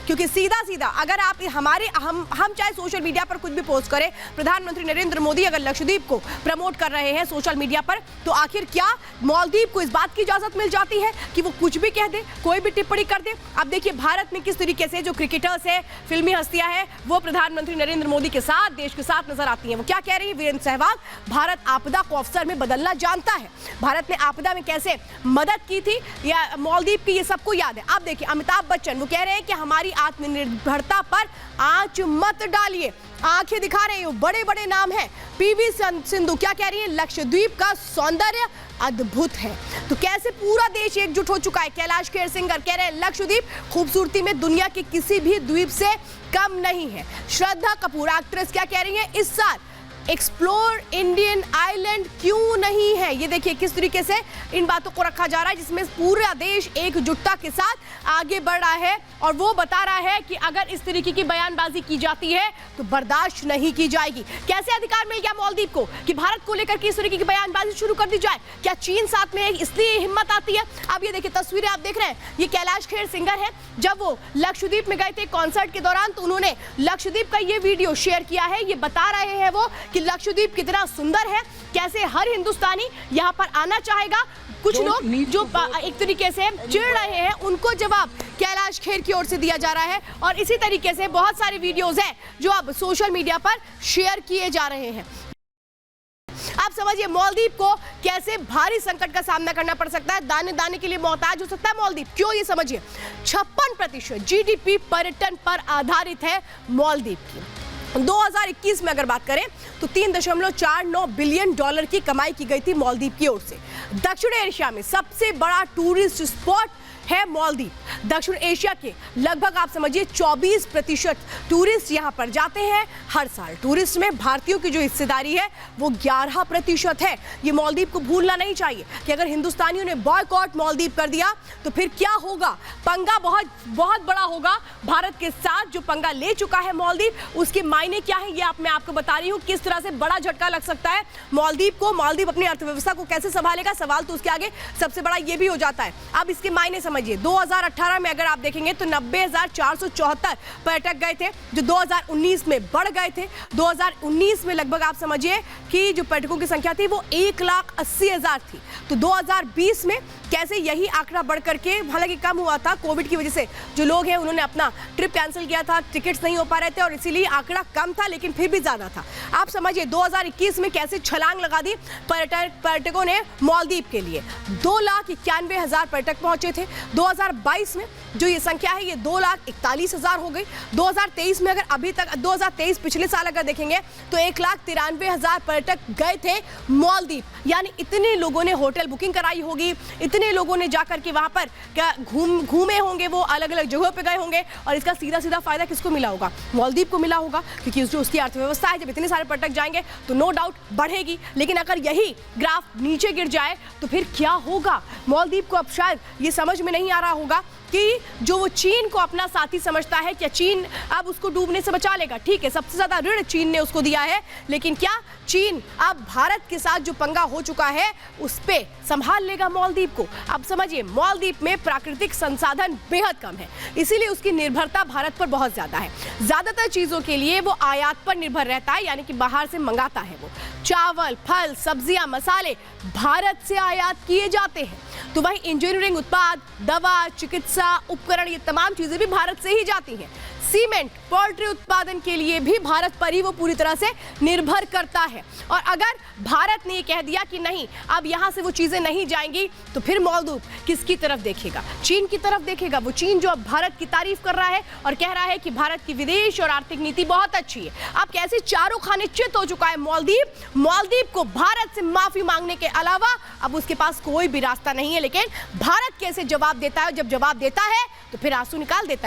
क्योंकि सीधा सीधा अगर आप हम चाहे सोशल मीडिया पर कुछ भी पोस्ट करें, प्रधानमंत्री नरेंद्र मोदी अगर लक्षद्वीप को प्रमोट कर रहे हैं सोशल मीडिया पर, तो आखिर क्या मालदीव को इस बात की इजाजत मिल जाती है कि वो कुछ भी कह दे, कोई भी टिप्पणी कर दे? अब देखिए भारत में किस तरीके से जो क्रिकेटर्स है, फिल्मी हस्तियां हैं, वो प्रधानमंत्री नरेंद्र मोदी के साथ, देश के साथ नजर आती हैं। वो क्या कह रही है वीरेंद्र सहवाग? भारत आपदा को अवसर में बदलना जानता है। भारत ने आपदा में कैसे मदद की थी या मालदीव की, ये सबको याद है। अब देखिए अमिताभ बच्चन वो कह रहे हैं कि हमारी आत्मनिर्भरता पर आंच मत डालिए, आंखें दिखा रहे हो, बड़े बड़े नाम हैं। पीवी सिंधु क्या कह रही है? लक्षद्वीप का सौंदर्य अद्भुत है। तो कैसे पूरा देश एकजुट हो चुका है। कैलाश खेर सिंगर कह रहे हैं लक्षद्वीप खूबसूरती में दुनिया के किसी भी द्वीप से कम नहीं है। श्रद्धा कपूर एक्ट्रेस क्या कह रही है? इस साल एक्सप्लोर इंडियन आइलैंड क्यों नहीं है। ये देखिए किस तरीके से इन बातों को रखा जा रहा है, जिसमें पूरा देश एकजुटता के साथ आगे बढ़ रहा है और वो बता रहा है कि अगर इस तरीके की बयानबाजी की जाती है तो बर्दाश्त नहीं की जाएगी। कैसे अधिकार मिल गया मालदीव को कि भारत को लेकर के इस तरीके की बयानबाजी शुरू कर दी जाए? क्या चीन साथ में है इसलिए हिम्मत आती है? अब ये देखिए तस्वीरें आप देख रहे हैं, ये कैलाश खेर सिंगर है। जब वो लक्षद्वीप में गए थे कॉन्सर्ट के दौरान तो उन्होंने लक्षद्वीप का ये वीडियो शेयर किया है। ये बता रहे हैं वो कि लक्षद्वीप कितना सुंदर है, कैसे हर हिंदुस्तानी यहाँ पर आना चाहेगा। कुछ लोग जो एक तरीके से चिढ़ रहे हैं उनको जवाब कैलाश खेर की ओर से दिया जा रहा है और इसी तरीके से बहुत सारे वीडियोस हैं जो अब सोशल मीडिया पर शेयर किए जा रहे हैं। आप समझिए मालदीव को कैसे भारी संकट का सामना करना पड़ सकता है, दाने दाने के लिए मोहताज हो सकता है मालदीव। क्यों? ये समझिए 56% जीडीपी पर्यटन पर आधारित है मालदीव की। 2021 में अगर बात करें तो $3.49 बिलियन की कमाई की गई थी मालदीव की ओर से। दक्षिण एशिया में सबसे बड़ा टूरिस्ट स्पॉट है मालदीव। दक्षिण एशिया के लगभग आप समझिए 24% टूरिस्ट यहां पर जाते हैं हर साल। टूरिस्ट में भारतीयों की जो हिस्सेदारी है वो 11% है। ये मालदीव को भूलना नहीं चाहिए कि अगर हिंदुस्तानियों ने बॉयकॉट मालदीव कर दिया तो फिर क्या होगा। पंगा बहुत बहुत बड़ा होगा भारत के साथ। जो पंगा ले चुका है मालदीव, उसके मायने क्या है ये मैं आपको बता रही हूँ। किस तरह से बड़ा झटका लग सकता है मालदीव को। मालदीव अपनी अर्थव्यवस्था को कैसे संभालेगा, सवाल तो उसके आगे सबसे बड़ा ये भी हो जाता है। अब इसके मायने समझिए 2018 में अगर आप देखेंगे तो 90,474 पर्यटक गए थे, जो 2019 में बढ़ गए थे। 2019 में लगभग आप समझिए कि जो पर्यटकों की संख्या थी वो 1,80,000 थी। तो 2020 में कैसे यही आंकड़ा बढ़ करके, हालांकि कम हुआ था कोविड की वजह से, जो लोग हैं उन्होंने अपना ट्रिप कैंसिल किया था, टिकट्स नहीं हो पा रहे थे और इसीलिए आंकड़ा कम था, लेकिन फिर भी ज्यादा था। आप समझिए 2021 में कैसे छलांग लगा दी पर्यटकों ने मालदीव के लिए। 2,91,000 पर्यटक पहुंचे थे। 2022 में जो ये संख्या है ये 2,41,000 हो गई। 2023 में अगर अभी तक 2023 पिछले साल अगर देखेंगे तो 1,93,000 पर्यटक गए थे मालदीव। यानी इतने लोगों ने होटल बुकिंग कराई होगी, इतने लोगों ने जाकर के वहां पर क्या घूमे होंगे, वो अलग अलग जगहों पे गए होंगे और इसका सीधा सीधा फायदा किसको मिला होगा? मालदीव को मिला होगा, क्योंकि जो उसकी अर्थव्यवस्था है, जब इतने सारे पर्यटक जाएंगे तो नो डाउट बढ़ेगी। लेकिन अगर यही ग्राफ नीचे गिर जाए तो फिर क्या होगा? मालदीव को अब शायद ये समझ में नहीं आ रहा होगा कि जो वो चीन को अपना साथी समझता है, क्या चीन अब उसको डूबने से बचा लेगा? ठीक है, सबसे ज्यादा ऋण चीन ने उसको दिया है, लेकिन क्या चीन अब भारत के साथ जो पंगा हो चुका है उस पे संभाल लेगा मालदीव को? अब समझिए मालदीव में प्राकृतिक संसाधन बेहद कम है, इसीलिए उसकी निर्भरता भारत पर बहुत ज्यादा है। ज्यादातर चीजों के लिए वो आयात पर निर्भर रहता है, यानी कि बाहर से मंगाता है। वो चावल, फल, सब्जियां, मसाले भारत से आयात किए जाते हैं। तो वही इंजीनियरिंग उत्पाद, दवा, चिकित्सा उपकरण, ये तमाम चीजें भी भारत से ही जाती हैं। सीमेंट, पोल्ट्री उत्पादन के लिए भी भारत पर ही वो पूरी तरह से निर्भर करता है। और अगर भारत ने ये कह दिया कि नहीं अब यहां से वो चीजें नहीं जाएंगी, तो फिर मालदीव किसकी तरफ देखेगा? चीन की तरफ देखेगा। वो चीन जो अब भारत की तारीफ कर रहा है और कह रहा है कि भारत की विदेश और आर्थिक नीति बहुत अच्छी है। अब कैसे चारों खाने चित हो चुका है मालदीव। मालदीव को भारत से माफी मांगने के अलावा अब उसके पास कोई भी रास्ता नहीं है। लेकिन भारत कैसे जवाब देता है? जब जवाब देता है तो फिर आंसू निकाल देता है।